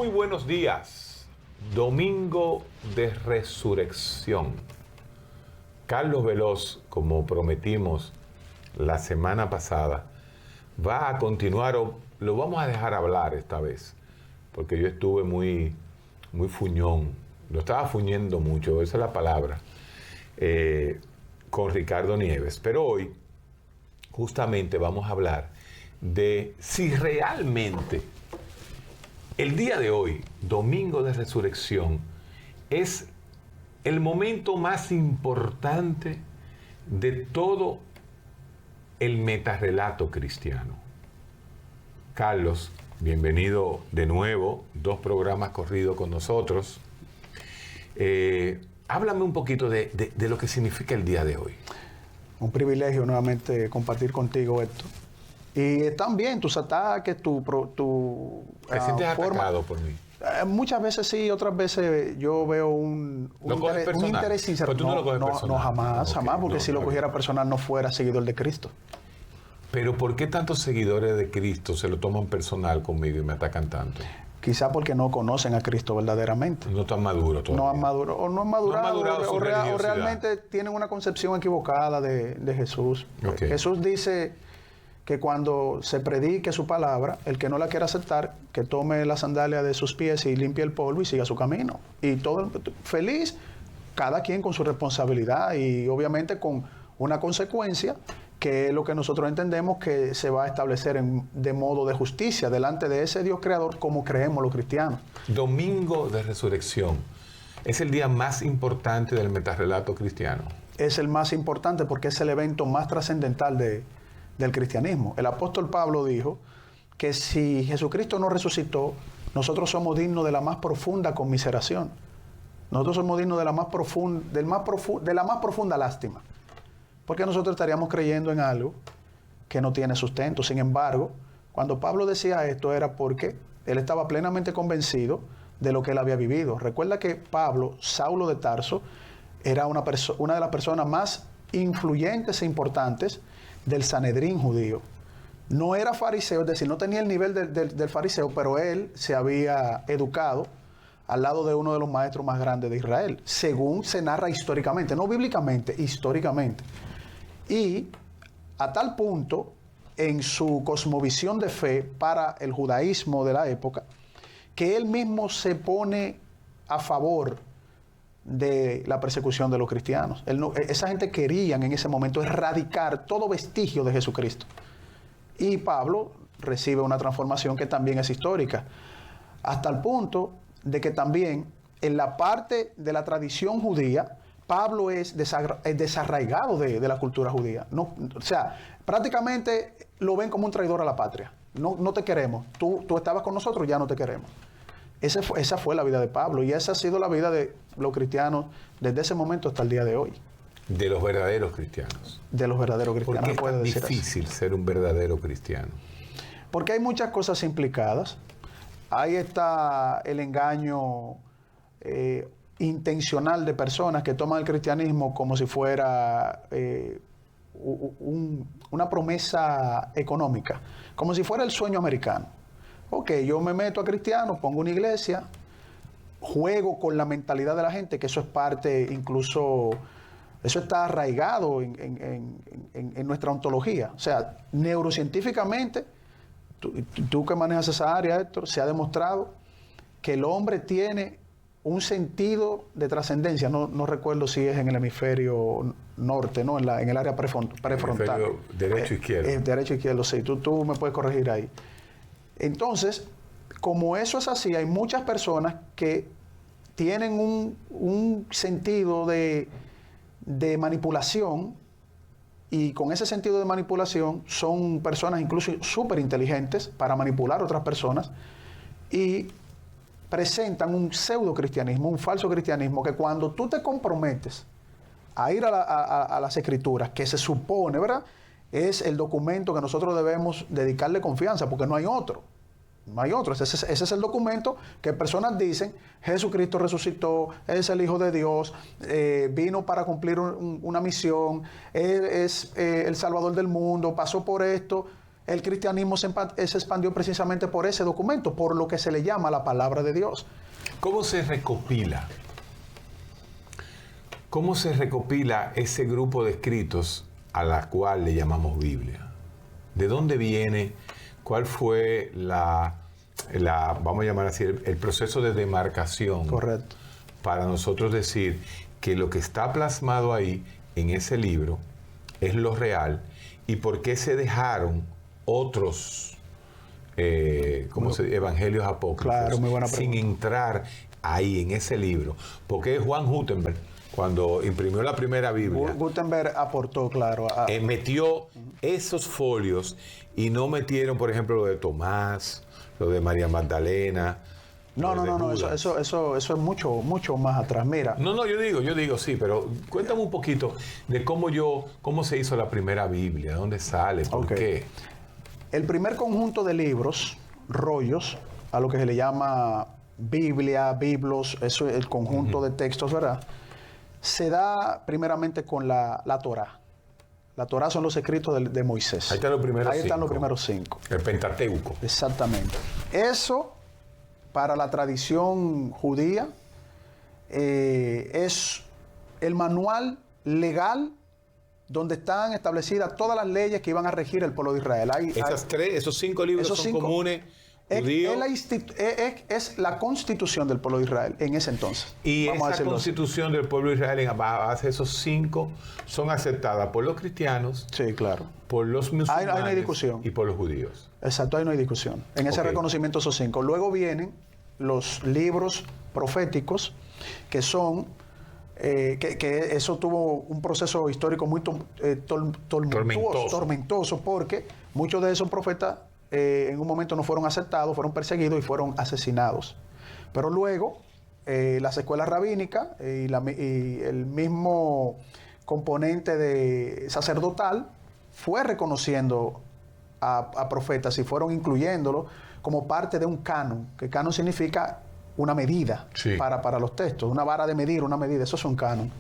Muy buenos días. Domingo de Resurrección. Carlos Veloz, como prometimos la semana pasada, va a continuar, o lo vamos a dejar hablar esta vez, porque yo estuve muy fuñón, lo estaba fuñendo mucho, esa es la palabra, con Ricardo Nieves. Pero hoy, justamente, vamos a hablar de si realmente el día de hoy, Domingo de Resurrección, es el momento más importante de todo el metarrelato cristiano. Carlos, bienvenido de nuevo, 2 programas corridos con nosotros. Háblame un poquito de lo que significa el día de hoy. Un privilegio nuevamente compartir contigo esto. Y también tus ataques, ¿Te sientes atacado por mí? Muchas veces sí, otras veces yo veo un interés sincero. Pero tú no lo coges personal. No, jamás, porque no, si lo cogiera personal no fuera seguidor de Cristo. Pero ¿por qué tantos seguidores de Cristo se lo toman personal conmigo y me atacan tanto? Quizá porque no conocen a Cristo verdaderamente. No están maduros todavía. No han madurado, o realmente tienen una concepción equivocada de Jesús. Okay. Jesús dice que cuando se predique su palabra, el que no la quiera aceptar, que tome la sandalia de sus pies y limpie el polvo y siga su camino. Y todo feliz, cada quien con su responsabilidad y obviamente con una consecuencia, que es lo que nosotros entendemos que se va a establecer de modo de justicia delante de ese Dios creador, como creemos los cristianos. Domingo de Resurrección es el día más importante del metarrelato cristiano. Es el más importante porque es el evento más trascendental del cristianismo. El apóstol Pablo dijo que si Jesucristo no resucitó, nosotros somos dignos de la más profunda conmiseración. Nosotros somos dignos de la más profunda lástima. Porque nosotros estaríamos creyendo en algo que no tiene sustento. Sin embargo, cuando Pablo decía esto era porque él estaba plenamente convencido de lo que él había vivido. Recuerda que Pablo, Saulo de Tarso, era una de las personas más influyentes e importantes del Sanedrín judío. No era fariseo, es decir, no tenía el nivel del fariseo, pero él se había educado al lado de uno de los maestros más grandes de Israel, según se narra históricamente, no bíblicamente, históricamente. Y a tal punto, en su cosmovisión de fe para el judaísmo de la época, que él mismo se pone a favor de la persecución de los cristianos. Esa gente querían en ese momento erradicar todo vestigio de Jesucristo. Y Pablo recibe una transformación que también es histórica, hasta el punto de que también en la parte de la tradición judía, Pablo es desarraigado de la cultura judía. No, o sea, prácticamente lo ven como un traidor a la patria. No te queremos. Tú estabas con nosotros, ya no te queremos. Esa fue la vida de Pablo y esa ha sido la vida de los cristianos desde ese momento hasta el día de hoy. De los verdaderos cristianos. De los verdaderos cristianos. ¿Por qué es tan difícil ser un verdadero cristiano? Porque hay muchas cosas implicadas. Ahí está el engaño intencional de personas que toman el cristianismo como si fuera una promesa económica, como si fuera el sueño americano. Ok, yo me meto a cristiano, pongo una iglesia, juego con la mentalidad de la gente, que eso es parte, incluso, eso está arraigado en nuestra ontología. O sea, neurocientíficamente, tú que manejas esa área, Héctor, se ha demostrado que el hombre tiene un sentido de trascendencia. No recuerdo si es en el hemisferio norte, ¿no? En el área prefrontal. Derecho izquierdo. Derecho izquierdo, sí. Tú me puedes corregir ahí. Entonces, como eso es así, hay muchas personas que tienen un sentido de manipulación, y con ese sentido de manipulación son personas incluso súper inteligentes para manipular a otras personas y presentan un pseudo cristianismo, un falso cristianismo, que cuando tú te comprometes a ir a las escrituras, que se supone, ¿verdad?, es el documento que nosotros debemos dedicarle confianza, porque no hay otro. No hay otro. Ese es el documento que personas dicen: Jesucristo resucitó, es el Hijo de Dios, vino para cumplir una misión, Él es el Salvador del mundo, pasó por esto. el cristianismo se expandió precisamente por ese documento, por lo que se le llama la palabra de Dios. ¿Cómo se recopila? ¿Cómo se recopila ese grupo de escritos a la cual le llamamos Biblia? ¿De dónde viene? ¿Cuál fue vamos a llamar así, el proceso de demarcación? Correcto. Para nosotros decir que lo que está plasmado ahí en ese libro es lo real y por qué se dejaron otros evangelios apócrifos, claro, muy buena sin pregunta, entrar ahí en ese libro. Porque Juan Gutenberg, cuando imprimió la primera Biblia, Gutenberg aportó, claro, metió esos folios y no metieron, por ejemplo, lo de Tomás, lo de María Magdalena. No, eso es mucho más atrás. Mira. No, yo digo, sí, pero cuéntame un poquito de cómo se hizo la primera Biblia, dónde sale, por qué. El primer conjunto de libros, rollos, a lo que se le llama Biblia, biblos, eso es el conjunto de textos, ¿verdad? Se da primeramente con la Torá. La Torá son los escritos de Moisés. Ahí están los primeros 5. Ahí están los primeros 5. El Pentateuco. Exactamente. Eso, para la tradición judía, es el manual legal donde están establecidas todas las leyes que iban a regir el pueblo de Israel. Esos 5 libros son comunes, judíos. Es la constitución del pueblo de Israel en ese entonces. Y esa constitución del pueblo de Israel, en base a esos 5, son aceptadas por los cristianos, sí, claro, por los musulmanes, no hay discusión, y por los judíos. Exacto, ahí no hay discusión. En ese reconocimiento de esos 5. Luego vienen los libros proféticos, que son... que eso tuvo un proceso histórico muy tormentoso, porque muchos de esos profetas en un momento no fueron aceptados, fueron perseguidos y fueron asesinados. Pero luego las escuelas rabínicas y el mismo componente de sacerdotal fue reconociendo a profetas y fueron incluyéndolo como parte de un canon, que canon significa una medida, sí, para los textos, una vara de medir, una medida, eso es un canon.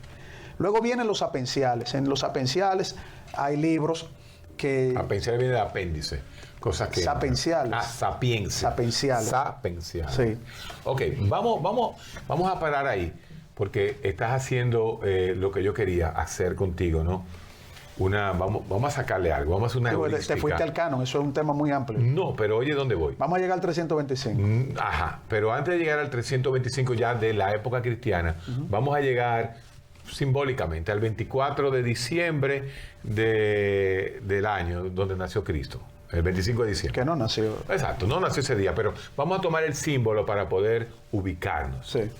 Luego vienen los sapenciales. En los sapenciales hay libros que... Sapenciales viene de apéndice, cosas que... Sapenciales. Sapiencia. Sapenciales. Sapenciales. Sí. Ok, vamos a parar ahí, porque estás haciendo lo que yo quería hacer contigo, ¿no? Vamos a sacarle algo, vamos a hacer una heurística. Te fuiste al canon, eso es un tema muy amplio. No, pero oye, ¿dónde voy? Vamos a llegar al 325. Ajá, pero antes de llegar al 325 ya de la época cristiana, vamos a llegar simbólicamente al 24 de diciembre del año donde nació Cristo. El 25 de diciembre. Que no nació. Exacto, no nació ese día, pero vamos a tomar el símbolo para poder ubicarnos. Sí.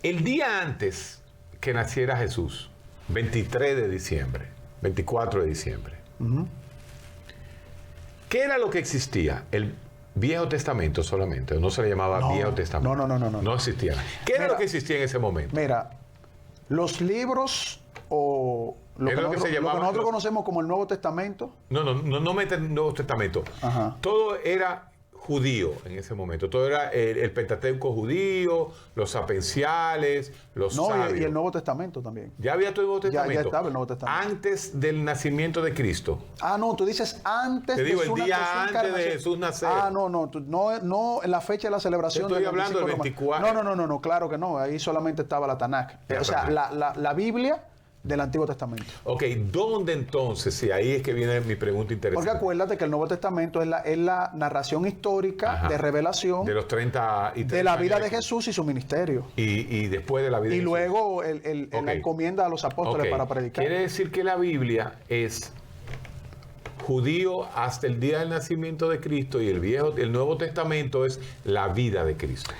El día antes que naciera Jesús, 23 de diciembre, 24 de diciembre. ¿Qué era lo que existía? El Viejo Testamento solamente, no se le llamaba Viejo Testamento. No. No existía. ¿Qué era lo que existía en ese momento? Mira, los libros o lo que nosotros conocemos como el Nuevo Testamento. No mete el Nuevo Testamento. Ajá. Todo era judío en ese momento. Todo era el Pentateuco judío, los sapenciales, los sabios. Y el Nuevo Testamento también. ¿Ya había todo el Nuevo Testamento? Ya estaba el Nuevo Testamento. Antes del nacimiento de Cristo. No, tú dices antes de su el día antes de Jesús nacer. No, en la fecha de la celebración. Estoy hablando del 24. No, claro que no. Ahí solamente estaba la Tanakh. O sea, la Biblia del Antiguo Testamento. Ok, ¿dónde entonces? Sí, ahí es que viene mi pregunta interesante. Porque acuérdate que el Nuevo Testamento es la narración histórica de revelación de los 30 y 30 de la vida de Jesús y su ministerio. Y después de la vida de Jesús. Y luego la encomienda a los apóstoles para predicar. Quiere decir que la Biblia es judío hasta el día del nacimiento de Cristo y el Nuevo Testamento es la vida de Cristo.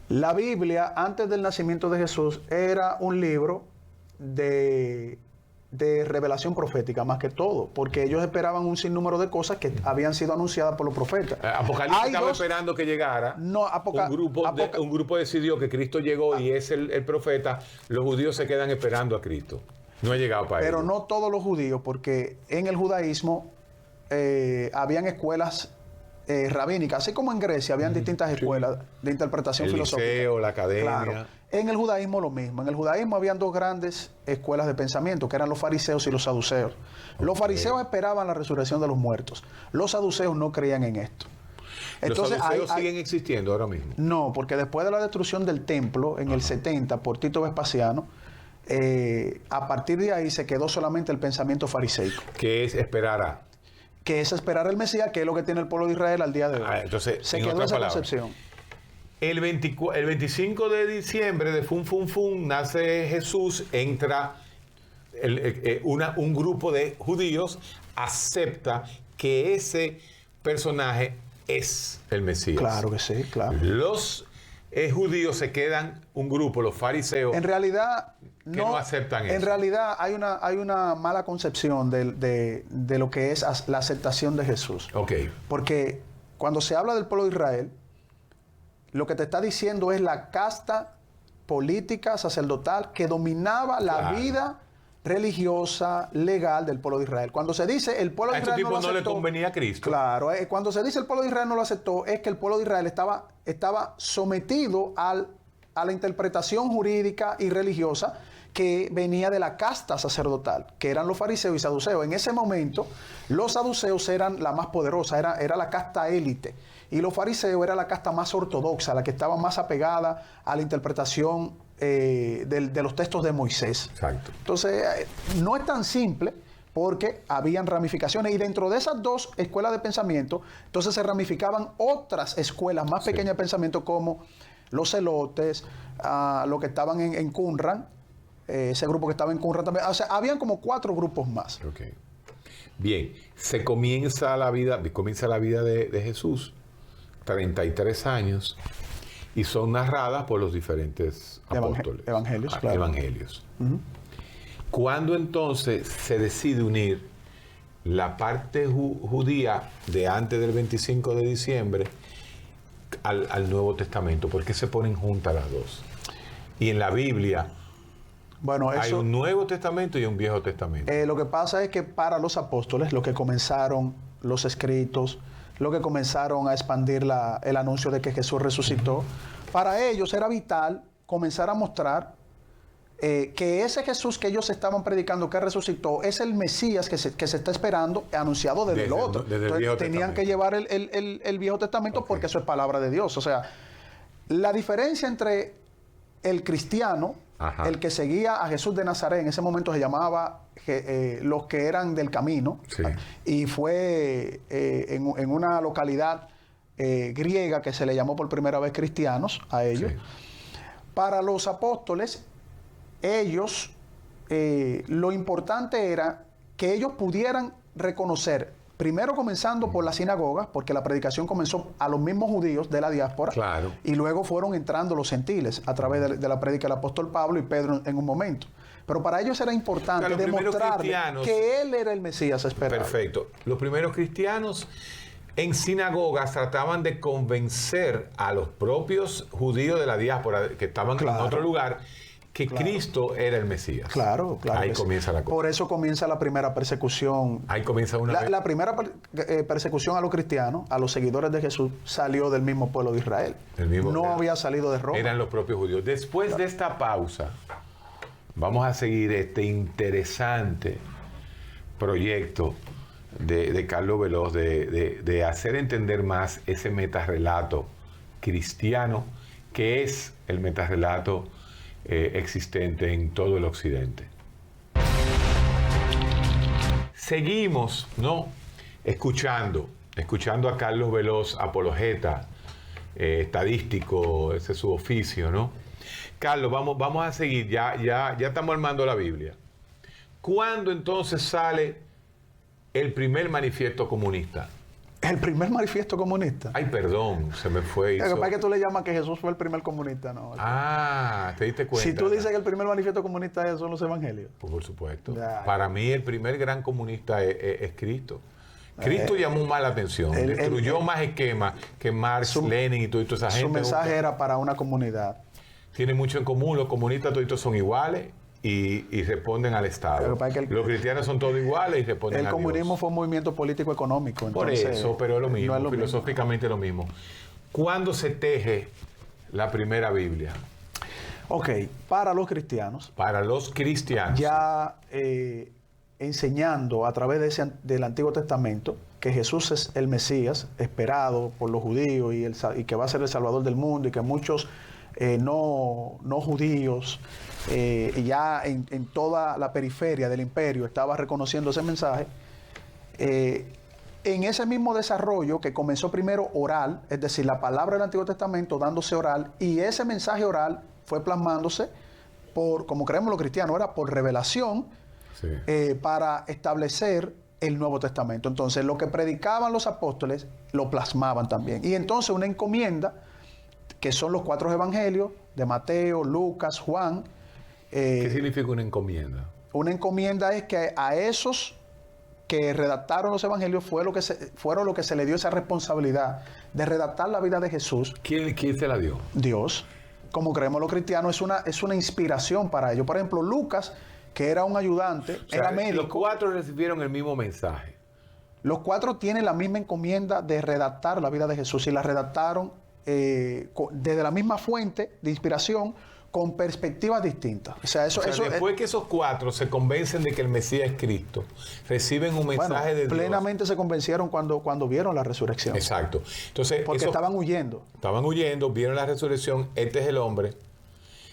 La Biblia, antes del nacimiento de Jesús, era un libro de revelación profética más que todo, porque ellos esperaban un sinnúmero de cosas que habían sido anunciadas por los profetas. Apocalipsis estaba esperando que llegara. Un grupo decidió que Cristo llegó y es el profeta. Los judíos se quedan esperando a Cristo. No ha llegado para ellos. Pero no todos los judíos, porque en el judaísmo habían escuelas rabínicas, así como en Grecia habían distintas escuelas de interpretación el filosófica. liceo, la academia. Claro. En el judaísmo lo mismo. En el judaísmo habían dos grandes escuelas de pensamiento, que eran los fariseos y los saduceos. Los fariseos esperaban la resurrección de los muertos. Los saduceos no creían en esto. Entonces, ¿los saduceos siguen existiendo ahora mismo? No, porque después de la destrucción del templo en el 70 por Tito Vespasiano, a partir de ahí se quedó solamente el pensamiento fariseico. Que es esperar a... Que es esperar al Mesías, que es lo que tiene el pueblo de Israel al día de hoy. Entonces, se quedó esa concepción. El 25 de diciembre de Fum Fum Fum nace Jesús, entra un grupo de judíos, acepta que ese personaje es el Mesías. Claro que sí, claro. Los judíos se quedan un grupo, los fariseos, en realidad no aceptan eso. En realidad hay una mala concepción de lo que es la aceptación de Jesús. Ok. Porque cuando se habla del pueblo de Israel, lo que te está diciendo es la casta política, sacerdotal, que dominaba la vida religiosa, legal del pueblo de Israel. Cuando se dice el pueblo de Israel no lo aceptó, no le convenía a Cristo. Claro, cuando se dice el pueblo de Israel no lo aceptó, es que el pueblo de Israel estaba sometido a la interpretación jurídica y religiosa que venía de la casta sacerdotal, que eran los fariseos y saduceos. En ese momento, los saduceos eran la más poderosa, era la casta élite. Y los fariseos era la casta más ortodoxa, la que estaba más apegada a la interpretación de los textos de Moisés. Exacto. Entonces, no es tan simple porque habían ramificaciones. Y dentro de esas dos escuelas de pensamiento, entonces se ramificaban otras escuelas más pequeñas de pensamiento como los celotes, los que estaban en Qumran, ese grupo que estaba en Qumran también. O sea, habían como 4 grupos más. Okay. Bien, comienza la vida de Jesús, 33 años, y son narradas por los diferentes apóstoles. Evangelios, claro. Evangelios. ¿Cuándo entonces se decide unir la parte judía de antes del 25 de diciembre al Nuevo Testamento? ¿Por qué se ponen juntas las dos? Y en la Biblia hay un Nuevo Testamento y un Viejo Testamento. Lo que pasa es que para los apóstoles, lo que comenzaron los escritos, lo que comenzaron a expandir el anuncio de que Jesús resucitó, para ellos era vital comenzar a mostrar que ese Jesús que ellos estaban predicando, que resucitó, es el Mesías que se está esperando, anunciado desde el otro. Entonces, tenían que llevar el Viejo Testamento porque eso es palabra de Dios. O sea, la diferencia entre el cristiano, el que seguía a Jesús de Nazaret, en ese momento se llamaba los que eran del camino, sí. Y fue en una localidad griega que se le llamó por primera vez cristianos a ellos. Sí. Para los apóstoles, ellos, lo importante era que ellos pudieran reconocer, primero comenzando por las sinagogas, porque la predicación comenzó a los mismos judíos de la diáspora, claro. Y luego fueron entrando los gentiles a través de la prédica del apóstol Pablo y Pedro en un momento. Pero para ellos era importante demostrarle que él era el Mesías esperado. Perfecto. Los primeros cristianos en sinagogas trataban de convencer a los propios judíos de la diáspora que estaban en otro lugar que Cristo era el Mesías. Claro. Ahí comienza la cosa. Por eso comienza la primera persecución. Ahí comienza la primera persecución a los cristianos, a los seguidores de Jesús, salió del mismo pueblo de Israel. Había salido de Roma. Eran los propios judíos. Después de esta pausa, vamos a seguir este interesante proyecto de Carlos Veloz de hacer entender más ese metarrelato cristiano que es el metarrelato existente en todo el occidente. Seguimos, ¿no? Escuchando a Carlos Veloz, apologeta, estadístico, ese es su oficio, ¿no? Carlos, vamos a seguir, ya estamos armando la Biblia. ¿Cuándo entonces sale el primer manifiesto comunista? ¿El primer manifiesto comunista? Ay, perdón, se me fue. Lo que pasa es que tú le llamas que Jesús fue el primer comunista, ¿no? ¿Te diste cuenta? Si tú dices que el primer manifiesto comunista son los evangelios. Pues por supuesto. Para mí el primer gran comunista es Cristo. Cristo llamó más la atención, destruyó más esquemas que Marx, Lenin y toda esa gente. Su mensaje era para una comunidad. Tiene mucho en común, los comunistas toditos son iguales y responden al Estado. Pero para que Los cristianos son todos iguales y responden a El comunismo Dios. fue un movimiento político económico. Por Entonces, eso, pero es lo mismo, no es lo filosóficamente es lo mismo. ¿Cuándo se teje la primera Biblia? Ok, para los cristianos, Para los cristianos. ya enseñando a través del Antiguo Testamento que Jesús es el Mesías esperado por los judíos y que va a ser el Salvador del mundo y que muchos no judíos ya en toda la periferia del imperio estaba reconociendo ese mensaje. En ese mismo desarrollo que comenzó primero oral, es decir, la palabra del Antiguo Testamento dándose oral, y ese mensaje oral fue plasmándose por, como creemos los cristianos, era por revelación, Sí. para establecer el Nuevo Testamento. Entonces, lo que predicaban los apóstoles lo plasmaban también. Y entonces una encomienda, que son los 4 evangelios de Mateo, Lucas, Juan. ¿Qué significa una encomienda? Una encomienda es que a esos que redactaron los evangelios fueron lo que se le dio esa responsabilidad de redactar la vida de Jesús. ¿Quién se la dio? Dios, como creemos los cristianos, es una inspiración para ellos. Por ejemplo, Lucas, que era un ayudante, O sea, era médico. los 4 recibieron el mismo mensaje. Los 4 tienen la misma encomienda de redactar la vida de Jesús y la redactaron desde la misma fuente de inspiración con perspectivas distintas. O sea, Después que esos 4 se convencen de que el Mesías es Cristo, reciben un mensaje de Dios. Plenamente se convencieron cuando vieron la resurrección. Exacto. Entonces, Porque estaban huyendo. Estaban huyendo, vieron la resurrección, este es el hombre.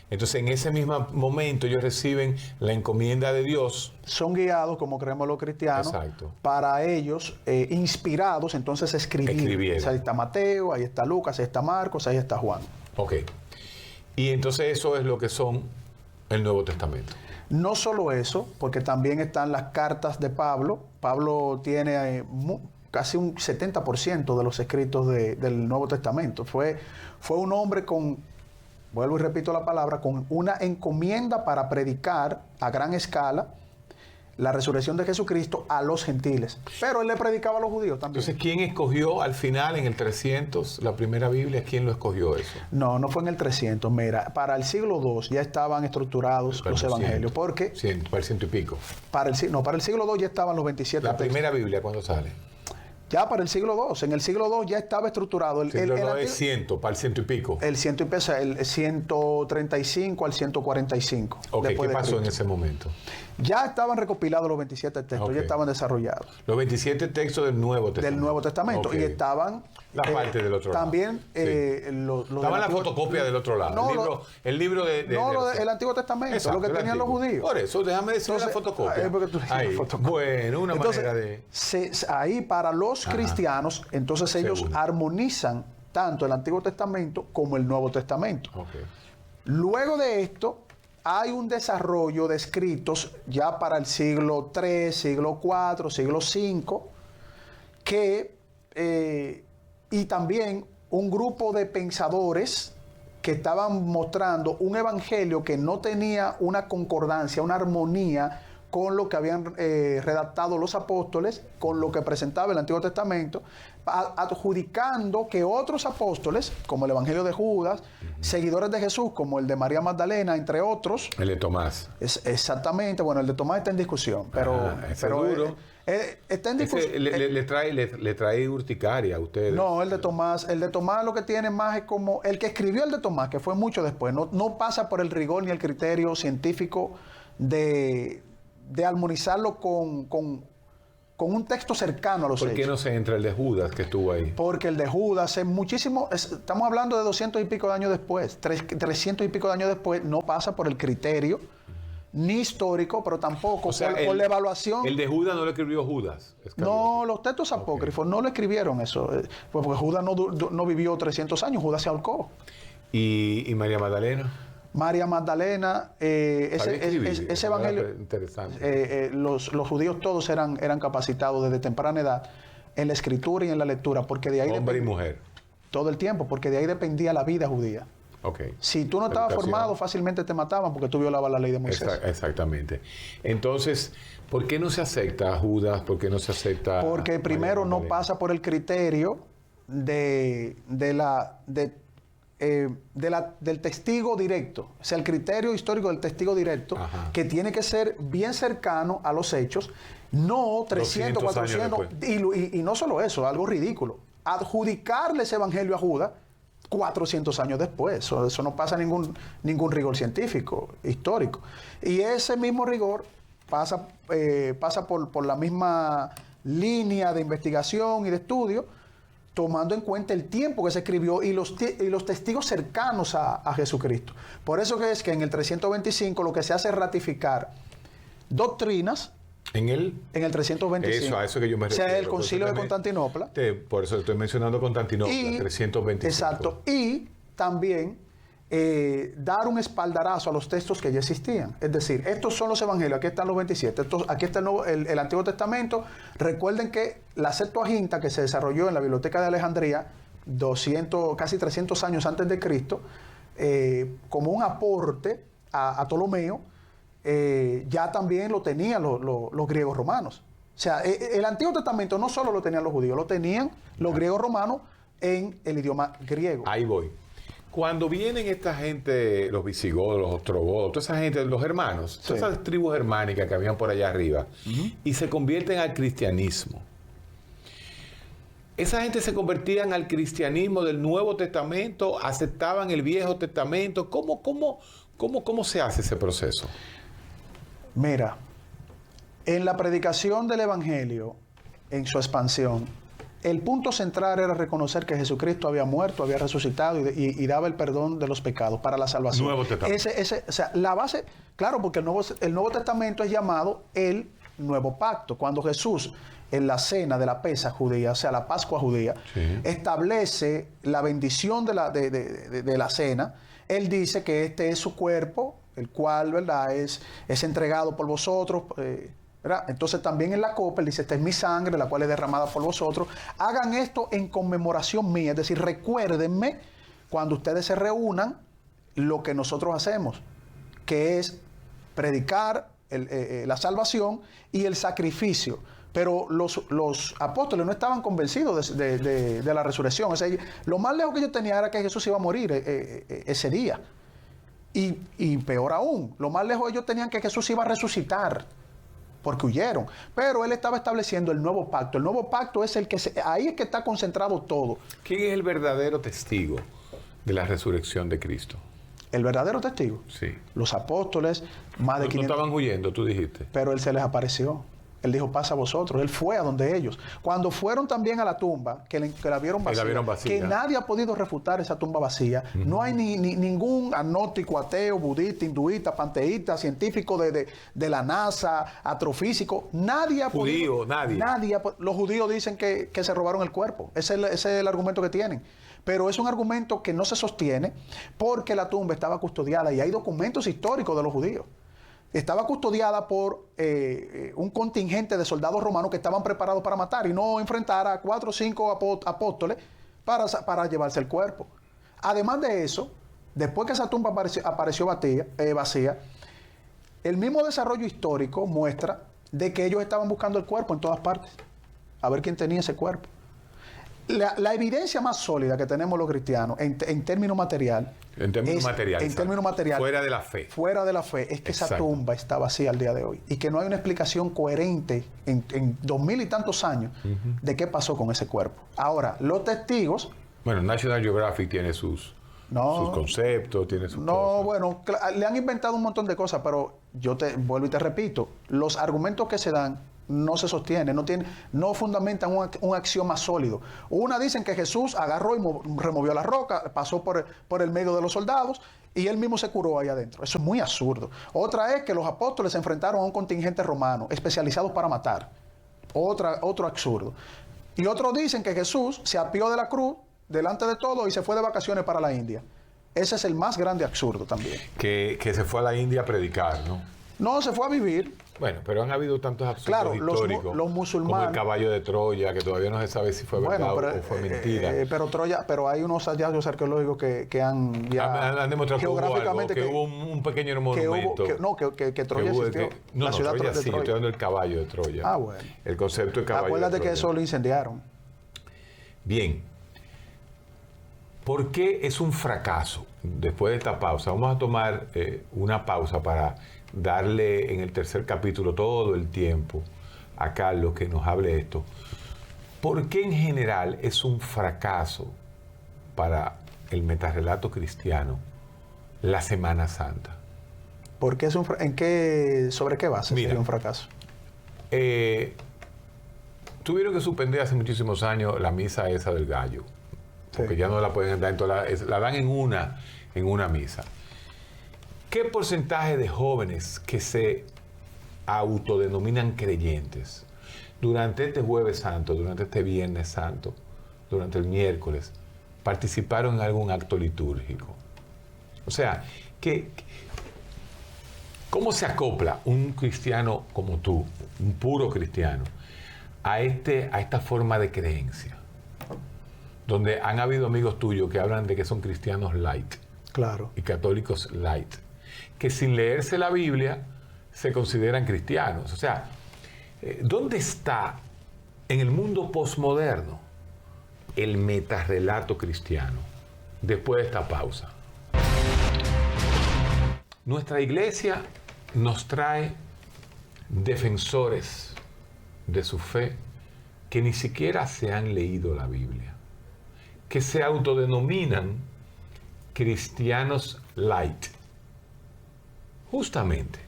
Entonces, en ese mismo momento, ellos reciben la encomienda de Dios. Son guiados, como creemos los cristianos, Exacto. para ellos, inspirados, entonces escribir. O sea, ahí está Mateo, ahí está Lucas, ahí está Marcos, ahí está Juan. Ok. Y entonces eso es lo que son el Nuevo Testamento. No solo eso, porque también están las cartas de Pablo. Pablo tiene casi un 70% de los escritos del Nuevo Testamento. Fue un hombre con, vuelvo y repito la palabra, con una encomienda para predicar a gran escala la resurrección de Jesucristo a los gentiles. Pero él le predicaba a los judíos también. Entonces, ¿quién escogió al final, en el 300, la primera Biblia? ¿Quién lo escogió eso? No fue en el 300. Mira, para el siglo II ya estaban estructurados los evangelios. Porque para el 100 y pico. para el siglo II ya estaban los 27 La textos. primera Biblia, ¿cuándo sale? Ya para el siglo II. En el siglo II ya estaba estructurado. El siglo II es 100, para el 100 y pico. El 135 al 145. Ok, ¿qué después de pasó Cristo. en ese momento? Ya estaban recopilados los 27 textos, Ok. ya estaban desarrollados. Los 27 textos del Nuevo Testamento. Del Nuevo Testamento. Ok. Y estaban... La parte del otro lado. También Sí. los Estaba la fotocopia del otro lado. No, el libro de el Antiguo Testamento, Exacto, lo que el tenían los antiguo. judíos. Por eso, déjame decir Entonces, la fotocopia. porque tú dices Ahí. la fotocopia. Bueno, una Entonces, manera de... ahí para los cristianos, entonces ellos Seguro. armonizan tanto el Antiguo Testamento como el Nuevo Testamento. Ok. Luego de esto, hay un desarrollo de escritos ya para el siglo III, siglo IV, siglo V, y también un grupo de pensadores que estaban mostrando un evangelio que no tenía una concordancia, una armonía con lo que habían redactado los apóstoles, con lo que presentaba el Antiguo Testamento, adjudicando que otros apóstoles, como el Evangelio de Judas, seguidores de Jesús, como el de María Magdalena, entre otros. El de Tomás. Exactamente, bueno, el de Tomás está en discusión, pero seguro. Está en discusión. Le trae urticaria a ustedes. No, el de Tomás lo que tiene más es como el que escribió el de Tomás, que fue mucho después, no pasa por el rigor ni el criterio científico de armonizarlo con un texto cercano a los hechos. ¿Por qué no se entra el de Judas que estuvo ahí? Porque el de Judas es muchísimo, estamos hablando de 200 y pico de años después, 300 y pico de años después, no pasa por el criterio ni histórico, pero tampoco por la evaluación. El de Judas no lo escribió Judas. No, los textos apócrifos no lo escribieron eso, porque Judas no vivió 300 años, Judas se ahorcó. ¿Y María Magdalena? María Magdalena, ese evangelio, interesante. los judíos todos eran capacitados desde temprana edad en la escritura y en la lectura, porque de ahí hombre y mujer. Todo el tiempo, porque de ahí dependía la vida judía. Okay. Si tú no estabas formado, fácilmente te mataban porque tú violabas la ley de Moisés. Exactamente. Entonces, ¿por qué no se acepta a Judas? ¿Por qué no se acepta Porque primero no pasa por el criterio de del testigo directo, o sea, el criterio histórico del testigo directo, Ajá. que tiene que ser bien cercano a los hechos, no 300, 400, y no solo eso, algo ridículo, adjudicarle ese evangelio a Judas 400 años después. Eso no pasa ningún rigor científico, histórico. Y ese mismo rigor pasa por la misma línea de investigación y de estudio, tomando en cuenta el tiempo que se escribió y los testigos cercanos a Jesucristo. Por eso que es que en el 325 lo que se hace es ratificar doctrinas. En el 325. Eso, a eso que yo me refiero. O sea, el concilio de Constantinopla. Por eso estoy mencionando Constantinopla, 325. Exacto. Y también dar un espaldarazo a los textos que ya existían. Es decir, estos son los evangelios, aquí están los 27, aquí está el Antiguo Testamento. Recuerden que la Septuaginta, que se desarrolló en la Biblioteca de Alejandría, casi 300 años antes de Cristo, como un aporte a Ptolomeo, ya también lo tenían los griegos romanos. O sea, el Antiguo Testamento no solo lo tenían los judíos, lo tenían los griegos romanos en el idioma griego. Ahí voy. Cuando vienen esta gente, los visigodos, los ostrogodos, toda esa gente, los hermanos, todas esas tribus germánicas que habían por allá arriba, y se convierten al cristianismo. Esa gente se convertían al cristianismo del Nuevo Testamento, aceptaban el Viejo Testamento. ¿Cómo se hace ese proceso? Mira, en la predicación del Evangelio, en su expansión, el punto central era reconocer que Jesucristo había muerto, había resucitado y daba el perdón de los pecados para la salvación. Nuevo Testamento. O sea, la base, claro, porque el Nuevo Testamento es llamado el Nuevo Pacto. Cuando Jesús, en la cena de la Pesa judía, o sea, la Pascua judía, establece la bendición de la cena, Él dice que este es su cuerpo, el cual, ¿verdad?, es entregado por vosotros, ¿verdad? Entonces también en la copa Él dice, esta es mi sangre, la cual es derramada por vosotros. Hagan esto en conmemoración mía, es decir, recuérdenme cuando ustedes se reúnan lo que nosotros hacemos, que es predicar la salvación y el sacrificio. Pero los apóstoles no estaban convencidos de la resurrección. O sea, lo más lejos que ellos tenían era que Jesús iba a morir ese día. Y peor aún, lo más lejos ellos tenían que Jesús iba a resucitar, porque huyeron. Pero Él estaba estableciendo el nuevo pacto. El nuevo pacto es el que ahí es que está concentrado todo. ¿Quién es el verdadero testigo de la resurrección de Cristo? El verdadero testigo. Sí. Los apóstoles, más de 500. No estaban huyendo, tú dijiste. Pero Él se les apareció. Él dijo, pasa a vosotros. Él fue a donde ellos. Cuando fueron también a la tumba, que la vieron vacía, que nadie ha podido refutar esa tumba vacía. No hay ningún agnóstico, ateo, budista, hinduista, panteísta, científico de la NASA, astrofísico. Nadie ha podido. Nadie. Los judíos dicen que se robaron el cuerpo. Ese es el argumento que tienen. Pero es un argumento que no se sostiene porque la tumba estaba custodiada y hay documentos históricos de los judíos. Estaba custodiada por un contingente de soldados romanos que estaban preparados para matar y no enfrentar a 4 o 5 apóstoles para llevarse el cuerpo. Además de eso, después que esa tumba apareció vacía, el mismo desarrollo histórico muestra de que ellos estaban buscando el cuerpo en todas partes, a ver quién tenía ese cuerpo. La evidencia más sólida que tenemos los cristianos en términos material. En términos material. Fuera de la fe. Es que esa tumba está vacía al día de hoy. Y que no hay una explicación coherente en 2000 y tantos años de qué pasó con ese cuerpo. Ahora, los testigos. Bueno, National Geographic tiene sus conceptos, tiene sus cosas. Bueno, le han inventado un montón de cosas, pero yo vuelvo y te repito, los argumentos que se dan no se sostienen, no fundamentan un axioma sólido. Una dicen que Jesús agarró y removió la roca, pasó por el medio de los soldados y Él mismo se curó ahí adentro. Eso es muy absurdo. Otra es que los apóstoles se enfrentaron a un contingente romano especializados para matar. Otro absurdo. Y otros dicen que Jesús se apió de la cruz delante de todo y se fue de vacaciones para la India. Ese es el más grande absurdo también. Que se fue a la India a predicar, ¿no? No, se fue a vivir. Bueno, pero han habido tantos absurdos históricos. Los musulmanes. Como el caballo de Troya, que todavía no se sabe si fue verdad o fue mentira. Pero hay unos hallazgos arqueológicos que han demostrado geográficamente que hubo un pequeño monumento. Que Troya existió. La ciudad Troya sí, yo estoy hablando del caballo de Troya. Ah, bueno. El concepto de caballo de Troya. Acuérdate que eso lo incendiaron. Bien. ¿Por qué es un fracaso? Después de esta pausa, vamos a tomar una pausa para darle en el tercer capítulo todo el tiempo a Carlos que nos hable de esto. ¿Por qué en general es un fracaso para el metarrelato cristiano la Semana Santa? ¿Por qué sobre qué base sería un fracaso? Tuvieron que suspender hace muchísimos años la misa esa del gallo, porque ya no la pueden dar, entonces la dan en una misa. ¿Qué porcentaje de jóvenes que se autodenominan creyentes durante este Jueves Santo, durante este Viernes Santo, durante el miércoles, participaron en algún acto litúrgico? O sea, ¿cómo se acopla un cristiano como tú, un puro cristiano, a esta forma de creencia? Donde han habido amigos tuyos que hablan de que son cristianos light. Claro. Y católicos light. Que sin leerse la Biblia se consideran cristianos. O sea, ¿dónde está en el mundo posmoderno el metarrelato cristiano después de esta pausa? Nuestra iglesia nos trae defensores de su fe que ni siquiera se han leído la Biblia, que se autodenominan cristianos light. Justamente,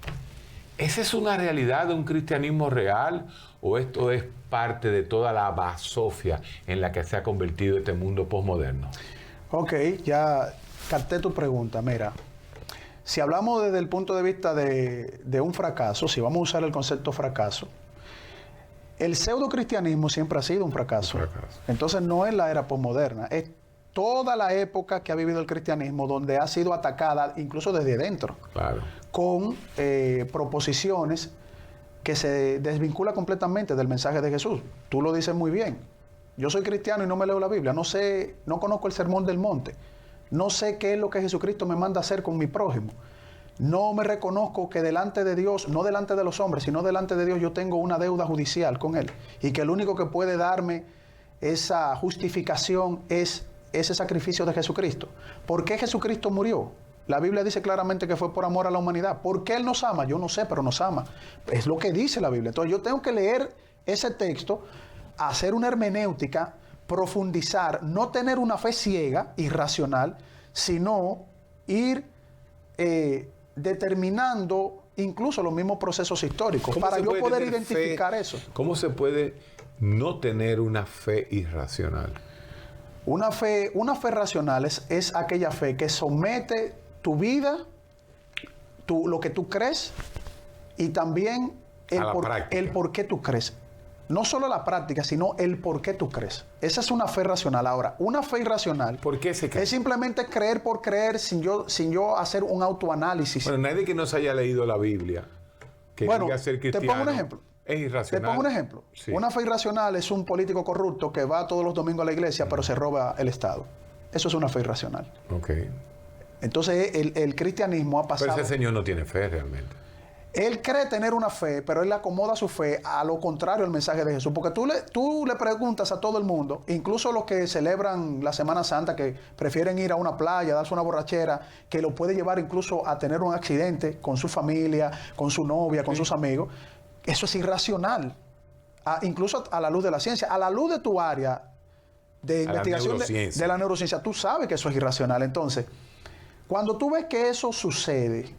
¿esa es una realidad de un cristianismo real o esto es parte de toda la basofia en la que se ha convertido este mundo posmoderno? Ok, ya capté tu pregunta. Mira, si hablamos desde el punto de vista de un fracaso, si vamos a usar el concepto fracaso, el pseudocristianismo siempre ha sido un fracaso. Entonces no es la era posmoderna, es toda la época que ha vivido el cristianismo donde ha sido atacada incluso desde dentro. Claro. Con proposiciones que se desvincula completamente del mensaje de Jesús. Tú lo dices muy bien. Yo soy cristiano y no me leo la Biblia. No conozco el Sermón del Monte. No sé qué es lo que Jesucristo me manda a hacer con mi prójimo. No me reconozco que delante de Dios, no delante de los hombres, sino delante de Dios yo tengo una deuda judicial con Él. Y que el único que puede darme esa justificación es ese sacrificio de Jesucristo. ¿Por qué Jesucristo murió? La Biblia dice claramente que fue por amor a la humanidad. ¿Por qué Él nos ama? Yo no sé, pero nos ama. Es lo que dice la Biblia. Entonces yo tengo que leer ese texto, hacer una hermenéutica, profundizar, no tener una fe ciega, irracional, sino ir determinando incluso los mismos procesos históricos para yo poder identificar eso. ¿Cómo se puede no tener una fe irracional? Una fe racional es aquella fe que somete tu vida, lo que tú crees, y también el por qué tú crees. No solo la práctica, sino el por qué tú crees. Esa es una fe racional. Ahora, una fe irracional ¿por qué se cree? Es simplemente creer por creer sin yo hacer un autoanálisis. Bueno, nadie que no se haya leído la Biblia, que diga ser cristiano, te pongo un ejemplo. Es irracional. Te pongo un ejemplo. Sí. Una fe irracional es un político corrupto que va todos los domingos a la iglesia, pero se roba el Estado. Eso es una fe irracional. Ok. Entonces, el cristianismo ha pasado... Pero ese señor no tiene fe realmente. Él cree tener una fe, pero él acomoda su fe a lo contrario al mensaje de Jesús. Porque tú le preguntas a todo el mundo, incluso los que celebran la Semana Santa, que prefieren ir a una playa, darse una borrachera, que lo puede llevar incluso a tener un accidente con su familia, con su novia, con sus amigos. Eso es irracional. Incluso a la luz de la ciencia, a la luz de tu área de investigación de la neurociencia, tú sabes que eso es irracional. Entonces, cuando tú ves que eso sucede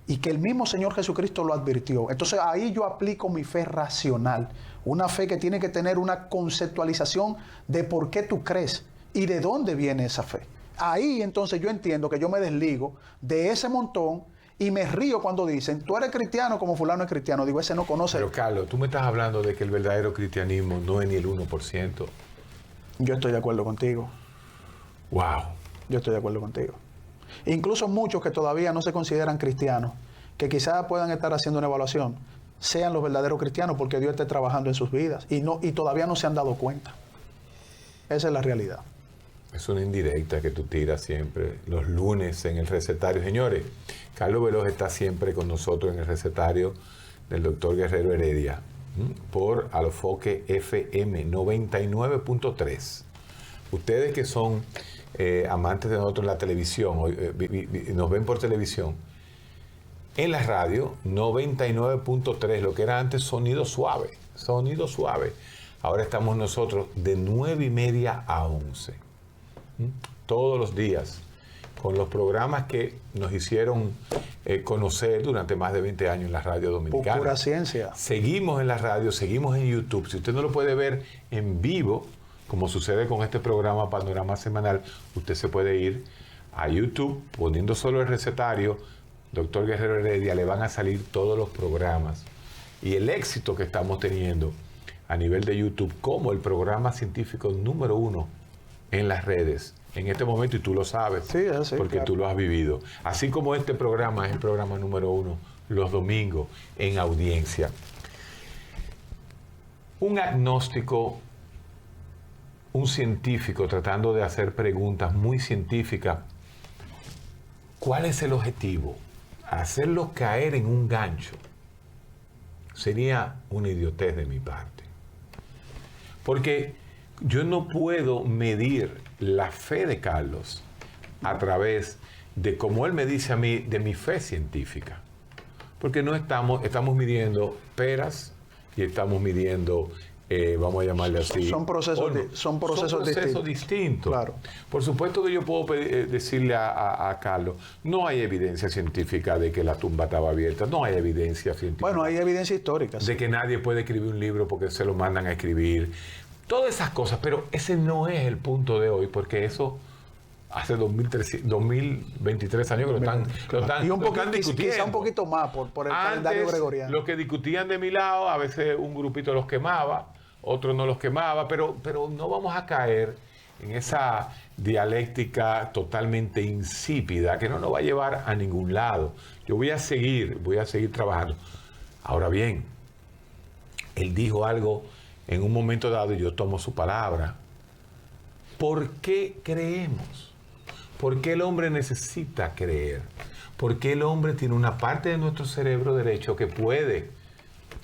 y que el mismo Señor Jesucristo lo advirtió, entonces ahí yo aplico mi fe racional, una fe que tiene que tener una conceptualización de por qué tú crees y de dónde viene esa fe. Ahí entonces yo entiendo que yo me desligo de ese montón y me río cuando dicen, tú eres cristiano como fulano es cristiano. Digo, ese no conoce. Pero Carlos, tú me estás hablando de que el verdadero cristianismo no es ni el 1%. Yo estoy de acuerdo contigo. Wow. Yo estoy de acuerdo contigo. Incluso muchos que todavía no se consideran cristianos, que quizás puedan estar haciendo una evaluación, sean los verdaderos cristianos porque Dios esté trabajando en sus vidas y todavía no se han dado cuenta. Esa es la realidad. Es una indirecta que tú tiras siempre los lunes en el recetario. Señores, Carlos Veloz está siempre con nosotros en el recetario del doctor Guerrero Heredia por Alofoque FM 99.3. Ustedes que son amantes de nosotros en la televisión, nos ven por televisión, en la radio 99.3, lo que era antes sonido suave. Ahora estamos nosotros de 9:30 a 11, todos los días, con los programas que nos hicieron conocer durante más de 20 años en la radio dominicana. Pura ciencia. Seguimos en la radio, seguimos en YouTube. Si usted no lo puede ver en vivo, como sucede con este programa Panorama Semanal, usted se puede ir a YouTube poniendo solo el recetario Dr. Guerrero Heredia, le van a salir todos los programas. Y el éxito que estamos teniendo a nivel de YouTube como el programa científico número 1 en las redes en este momento, y tú lo sabes, sí, porque claro, tú lo has vivido. Así como este programa es el programa número 1 los domingos en audiencia. Un agnóstico, un científico tratando de hacer preguntas muy científicas, ¿cuál es el objetivo? Hacerlo caer en un gancho sería una idiotez de mi parte. Porque yo no puedo medir la fe de Carlos a través de, como él me dice a mí, de mi fe científica. Porque no estamos midiendo peras y estamos midiendo, vamos a llamarle así. Son procesos distintos. Claro. Por supuesto que yo puedo decirle a Carlos, no hay evidencia científica de que la tumba estaba abierta, no hay evidencia científica. Bueno, hay evidencia histórica. De que nadie puede escribir un libro porque se lo mandan a escribir. Todas esas cosas, pero ese no es el punto de hoy, porque eso hace 2023 años que lo están discutiendo. Quizá un poquito más por el calendario gregoriano. Los que discutían de mi lado, a veces un grupito los quemaba, otros no los quemaba, pero no vamos a caer en esa dialéctica totalmente insípida que no nos va a llevar a ningún lado. Yo voy a seguir trabajando. Ahora bien, él dijo algo en un momento dado y yo tomo su palabra. ¿Por qué creemos? ¿Por qué el hombre necesita creer? ¿Por qué el hombre tiene una parte de nuestro cerebro derecho que puede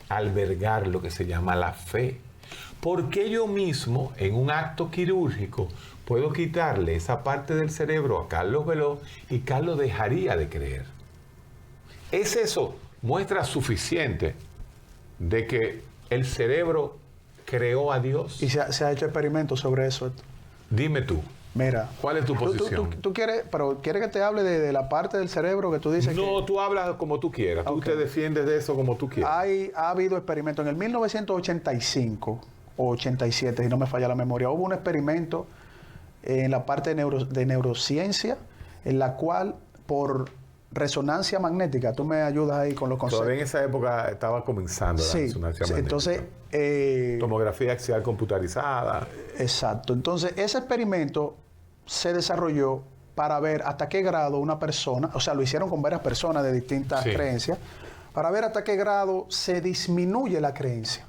albergar lo que se llama la fe? ¿Por qué yo mismo, en un acto quirúrgico, puedo quitarle esa parte del cerebro a Carlos Veloz y Carlos dejaría de creer? ¿Es eso muestra suficiente de que el cerebro creó a Dios? Y se ha hecho experimentos sobre eso. Dime tú. Mira, ¿cuál es tu posición? Tú quieres que te hable de la parte del cerebro que tú dices. No, tú hablas como tú quieras. Okay. Tú te defiendes de eso como tú quieras. Ha habido experimentos. En el 1985 o 87, si no me falla la memoria, hubo un experimento en la parte de neurociencia, en la cual por resonancia magnética, tú me ayudas ahí con los conceptos. Todavía en esa época estaba comenzando la resonancia magnética. Entonces, tomografía axial computarizada. Exacto. Entonces, ese experimento se desarrolló para ver hasta qué grado una persona, o sea, lo hicieron con varias personas de distintas creencias, para ver hasta qué grado se disminuye la creencia.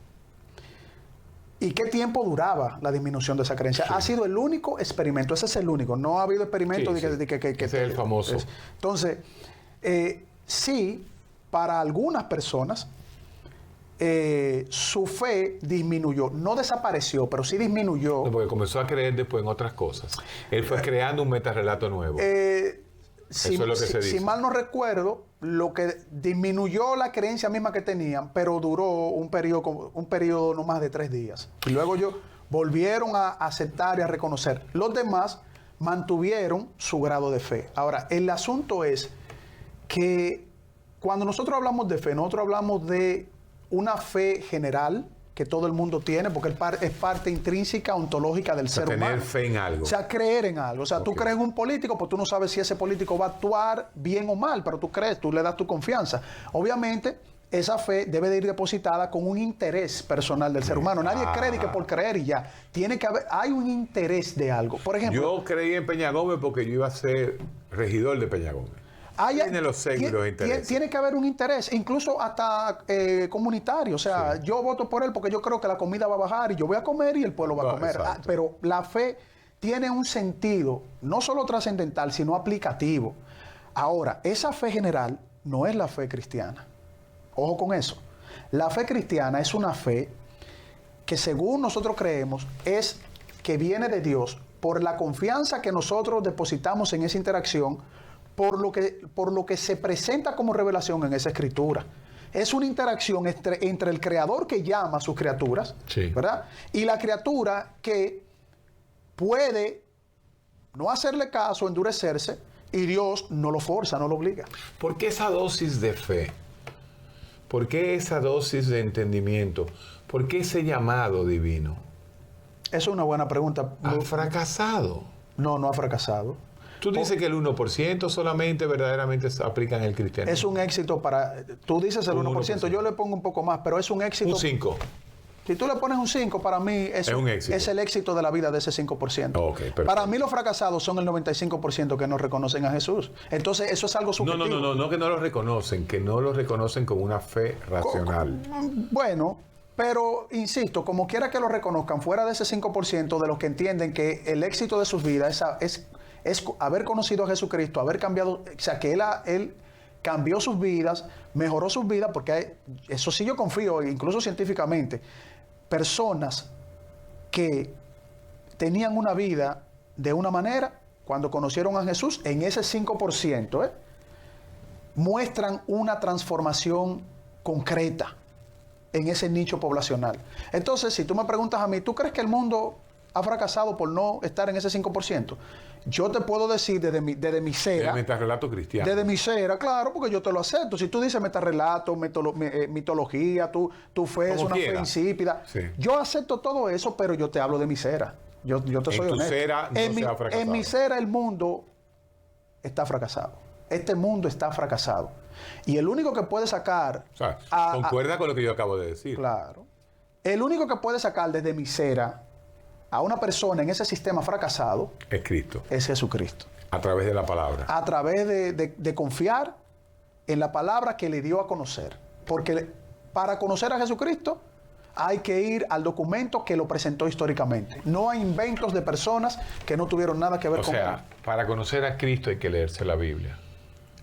¿Y qué tiempo duraba la disminución de esa creencia? Ha sido el único experimento, ese es el único. No ha habido experimento de que ese es el famoso. Entonces, sí, para algunas personas, su fe disminuyó. No desapareció, pero sí disminuyó. No, porque comenzó a creer después en otras cosas. Él fue creando un metarrelato nuevo. Eso es lo que se dice. Si mal no recuerdo, lo que disminuyó la creencia misma que tenían, pero duró un periodo no más de 3 días. Y luego ellos volvieron a aceptar y a reconocer. Los demás mantuvieron su grado de fe. Ahora, el asunto es que cuando nosotros hablamos de fe, nosotros hablamos de una fe general que todo el mundo tiene, porque es parte intrínseca, ontológica del ser humano. Tener fe en algo. O sea, creer en algo. O sea, tú crees en un político, pues tú no sabes si ese político va a actuar bien o mal, pero tú crees, tú le das tu confianza. Obviamente, esa fe debe de ir depositada con un interés personal del ser humano. Nadie cree que por creer y ya. Tiene que haber, hay un interés de algo. Por ejemplo, yo creí en Peña Gómez porque yo iba a ser regidor de Peña Gómez. Tiene los sellos y los intereses. Tiene que haber un interés, incluso hasta comunitario. O sea, yo voto por él porque yo creo que la comida va a bajar y yo voy a comer y el pueblo va a comer. Pero la fe tiene un sentido, no solo trascendental, sino aplicativo. Ahora, esa fe general no es la fe cristiana. Ojo con eso. La fe cristiana es una fe que, según nosotros creemos, es que viene de Dios por la confianza que nosotros depositamos en esa interacción, por lo que se presenta como revelación en esa escritura. Es una interacción entre el creador que llama a sus criaturas, sí, ¿verdad? Y la criatura que puede no hacerle caso, endurecerse, y Dios no lo forza, no lo obliga. ¿Por qué esa dosis de fe? ¿Por qué esa dosis de entendimiento? ¿Por qué ese llamado divino? Esa es una buena pregunta. ¿Ha fracasado? No, no ha fracasado. Tú dices que el 1% solamente verdaderamente se aplica en el cristianismo. Es un éxito para... Tú dices el 1%, yo le pongo un poco más, pero es un éxito... Un 5%. Si tú le pones un 5, para mí es un éxito. Es el éxito de la vida de ese 5%. Okay, para mí los fracasados son el 95% que no reconocen a Jesús. Entonces eso es algo subjetivo. No que no lo reconocen, que no lo reconocen con una fe racional. Bueno, pero insisto, como quiera que lo reconozcan, fuera de ese 5% de los que entienden que el éxito de sus vidas es haber conocido a Jesucristo, haber cambiado, o sea, que él cambió sus vidas, mejoró sus vidas, porque eso sí yo confío, incluso científicamente, personas que tenían una vida de una manera, cuando conocieron a Jesús, en ese 5%, muestran una transformación concreta en ese nicho poblacional. Entonces, si tú me preguntas a mí, ¿tú crees que el mundo ha fracasado por no estar en ese 5%? Yo te puedo decir desde mi cera. El metarrelato cristiano. Desde mi cera, claro, porque yo te lo acepto. Si tú dices metarrelato, mitología, tu fe es una fe insípida. Sí. Yo acepto todo eso, pero yo te hablo de mi cera. Yo te soy honesto. Cera no se ha fracasado. En mi cera el mundo está fracasado. Este mundo está fracasado. Y el único que puede sacar... O sea, concuerda con lo que yo acabo de decir. Claro. El único que puede sacar desde mi cera a una persona en ese sistema fracasado es Cristo. Es Jesucristo. A través de la palabra. A través de confiar en la palabra que le dio a conocer. Porque para conocer a Jesucristo hay que ir al documento que lo presentó históricamente. No hay inventos de personas que no tuvieron nada que ver con él. O sea, para conocer a Cristo hay que leerse la Biblia.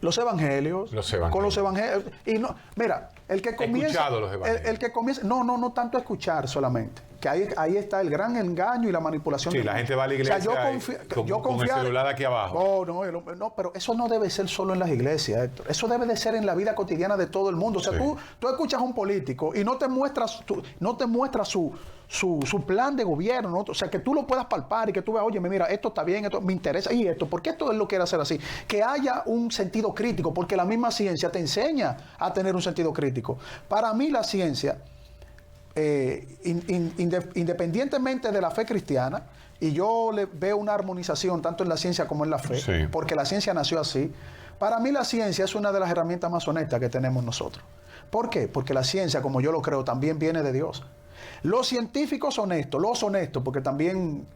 Los evangelios. Con los evangelios. Y no, mira, el que comienza... He escuchado los evangelios. El que comienza... No tanto escuchar solamente. Que ahí está el gran engaño y la manipulación. Sí, la gente va a la iglesia, o sea, con el celular aquí abajo. No, pero eso no debe ser solo en las iglesias, Héctor. Eso debe de ser en la vida cotidiana de todo el mundo. O sea, sí. tú escuchas a un político y no te muestra su plan de gobierno, ¿no? O sea, que tú lo puedas palpar y que tú veas, oye, mira, esto está bien, esto me interesa, y esto, ¿por qué esto él lo quiere hacer así? Que haya un sentido crítico, porque la misma ciencia te enseña a tener un sentido crítico. Para mí la ciencia... independientemente de la fe cristiana, y yo le veo una armonización tanto en la ciencia como en la fe, sí, porque la ciencia nació así. Para mí la ciencia es una de las herramientas más honestas que tenemos nosotros. ¿Por qué? Porque la ciencia, como yo lo creo, también viene de Dios. Los científicos honestos, porque también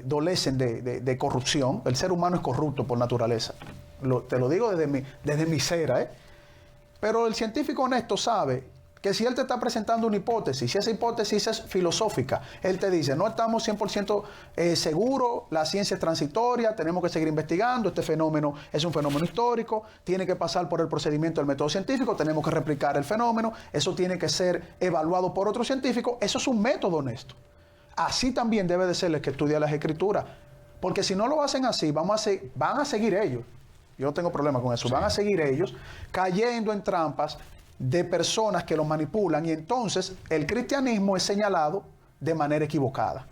dolecen de corrupción. El ser humano es corrupto por naturaleza. Te lo digo desde mi cera, Pero el científico honesto sabe que si él te está presentando una hipótesis, si esa hipótesis es filosófica, él te dice, no estamos 100% seguros, la ciencia es transitoria, tenemos que seguir investigando, este fenómeno es un fenómeno histórico, tiene que pasar por el procedimiento del método científico, tenemos que replicar el fenómeno, eso tiene que ser evaluado por otro científico, eso es un método honesto. Así también debe de ser el que estudia las escrituras, porque si no lo hacen así, van a seguir ellos, yo no tengo problema con eso, sí, van a seguir ellos cayendo en trampas de personas que los manipulan, y entonces el cristianismo es señalado de manera equivocada,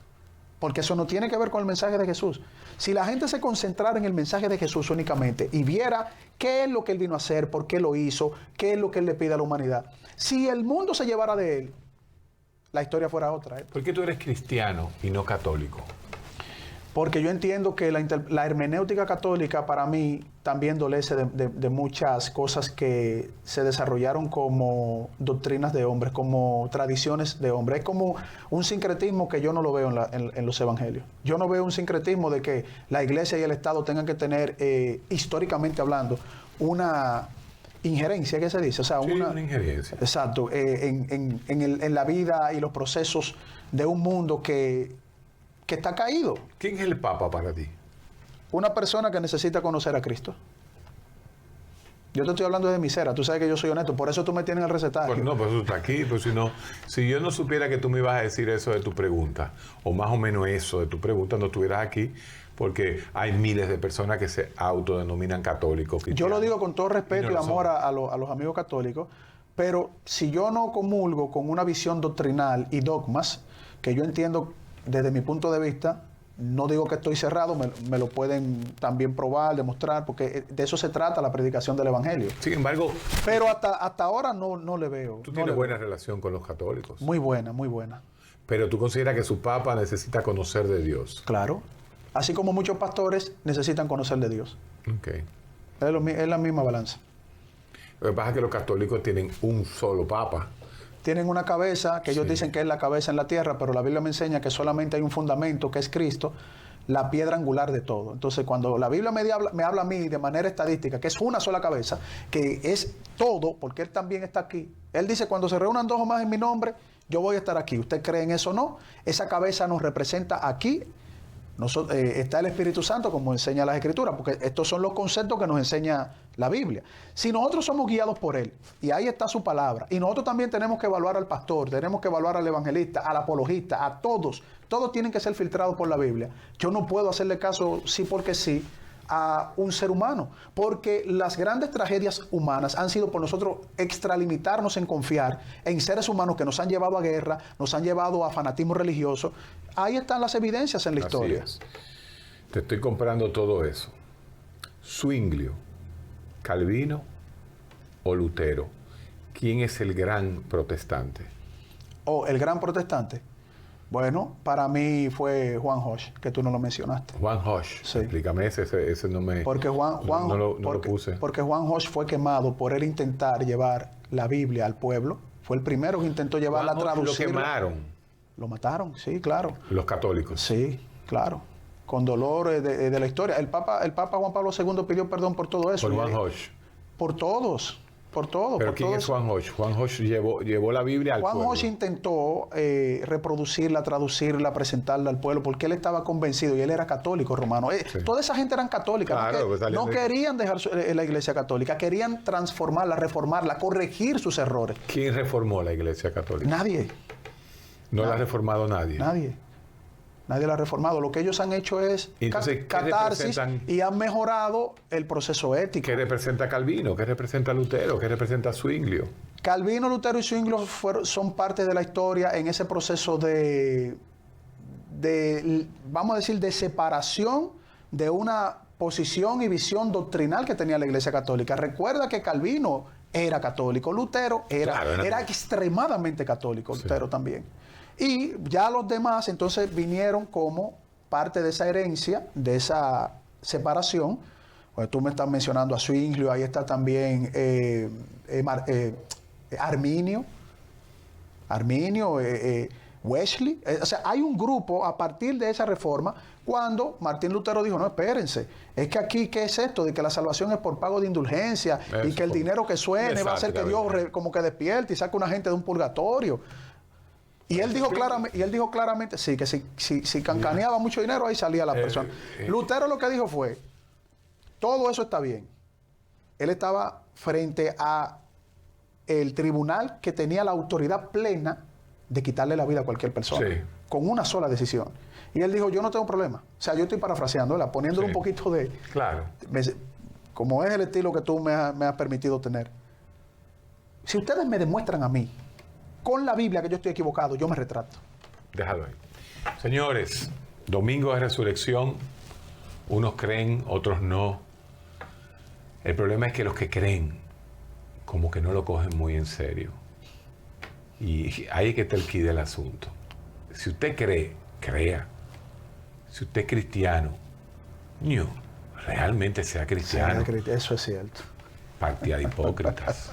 porque eso no tiene que ver con el mensaje de Jesús. Si la gente se concentrara en el mensaje de Jesús únicamente y viera qué es lo que él vino a hacer, por qué lo hizo, qué es lo que él le pide a la humanidad, si el mundo se llevara de él, la historia fuera otra. ¿Por qué tú eres cristiano y no católico? Porque yo entiendo que la hermenéutica católica para mí también dolece de muchas cosas que se desarrollaron como doctrinas de hombres, como tradiciones de hombres. Es como un sincretismo que yo no lo veo en los evangelios. Yo no veo un sincretismo de que la iglesia y el Estado tengan que tener, históricamente hablando, una injerencia, ¿qué se dice? O sea, sí, una injerencia. Exacto, en la vida y los procesos de un mundo que está caído. ¿Quién es el Papa para ti? Una persona que necesita conocer a Cristo. Yo te estoy hablando de misera, tú sabes que yo soy honesto, por eso tú me tienes en el recetario. Pues no, pues eso está aquí, pues si yo no supiera que tú me ibas a decir eso de tu pregunta, o más o menos eso de tu pregunta, no estuvieras aquí, porque hay miles de personas que se autodenominan católicos. Yo lo digo con todo respeto y amor a los amigos católicos, pero si yo no comulgo con una visión doctrinal y dogmas, que yo entiendo desde mi punto de vista, no digo que estoy cerrado, me lo pueden también probar, demostrar, porque de eso se trata la predicación del Evangelio. Sin embargo... Pero hasta ahora no le veo. Tú tienes buena relación con los católicos. Muy buena, muy buena. Pero tú consideras que su papa necesita conocer de Dios. Claro. Así como muchos pastores necesitan conocer de Dios. Okay. Es la misma balanza. Lo que pasa es que los católicos tienen un solo papa. Tienen una cabeza que ellos dicen que es la cabeza en la tierra, pero la Biblia me enseña que solamente hay un fundamento, que es Cristo, la piedra angular de todo. Entonces, cuando la Biblia me habla a mí de manera estadística, que es una sola cabeza, que es todo, porque Él también está aquí. Él dice, cuando se reúnan dos o más en mi nombre, yo voy a estar aquí. ¿Usted cree en eso o no? Esa cabeza nos representa aquí. Está el Espíritu Santo, como enseña las Escrituras, porque estos son los conceptos que nos enseña la Biblia. Si nosotros somos guiados por Él, y ahí está su palabra, y nosotros también tenemos que evaluar al pastor, tenemos que evaluar al evangelista, al apologista, a todos tienen que ser filtrados por la Biblia. Yo no puedo hacerle caso sí porque sí a un ser humano, porque las grandes tragedias humanas han sido por nosotros extralimitarnos en confiar en seres humanos que nos han llevado a guerra, nos han llevado a fanatismo religioso. Ahí están las evidencias en la historia. Es. Te estoy comprando todo eso. Zwinglio, Calvino o Lutero, ¿quién es el gran protestante? El gran protestante. Bueno, para mí fue Juan Hosch, que tú no lo mencionaste. Juan Hosch, sí. Explícame ese no me... Porque no lo puse. Porque Juan Hosch fue quemado por él intentar llevar la Biblia al pueblo. Fue el primero que intentó llevarla a traducir. Lo quemaron. Lo mataron, sí, claro. Los católicos. Sí, claro. Con dolor de la historia. El Papa Juan Pablo II pidió perdón por todo eso. Por Juan Hosch. Por todos. Por todo. ¿Pero quién es Juan Hosch? Juan Hosch llevó la Biblia al pueblo. Juan Hosch intentó reproducirla, traducirla, presentarla al pueblo, porque él estaba convencido y él era católico romano. Sí. Toda esa gente eran católicas. Claro, no querían dejar la iglesia católica, querían transformarla, reformarla, corregir sus errores. ¿Quién reformó la iglesia católica? Nadie. ¿No la ha reformado nadie? Nadie la ha reformado. Lo que ellos han hecho es catarsis y han mejorado el proceso ético. ¿Qué representa Calvino? ¿Qué representa Lutero? ¿Qué representa Zwinglio? Calvino, Lutero y Zwinglio son parte de la historia en ese proceso de vamos a decir, de separación de una posición y visión doctrinal que tenía la Iglesia Católica. Recuerda que Calvino era católico, Lutero era extremadamente católico, Lutero también. Y ya los demás entonces vinieron como parte de esa herencia, de esa separación. Pues tú me estás mencionando a Zwinglio, ahí está también Arminio, Wesley. O sea, hay un grupo a partir de esa reforma, cuando Martín Lutero dijo, no, espérense, es que aquí, ¿qué es esto? De que la salvación es por pago de indulgencia y que el dinero que suene va a hacer que Dios como que despierte y saque a una gente de un purgatorio. Y él dijo claramente, sí, que si cancaneaba mucho dinero, ahí salía la persona. Lutero lo que dijo fue, todo eso está bien. Él estaba frente a el tribunal que tenía la autoridad plena de quitarle la vida a cualquier persona, con una sola decisión. Y él dijo, yo no tengo problema. O sea, yo estoy parafraseando, ¿verdad? Poniéndole un poquito de... Claro. Como es el estilo que tú me has permitido tener. Si ustedes me demuestran a mí, con la Biblia, que yo estoy equivocado, yo me retrato. Déjalo ahí. Señores, domingo de resurrección, unos creen, otros no. El problema es que los que creen, como que no lo cogen muy en serio. Y ahí es que está el quid del asunto. Si usted cree, crea. Si usted es cristiano, realmente sea cristiano. Eso es cierto. Partida de hipócritas.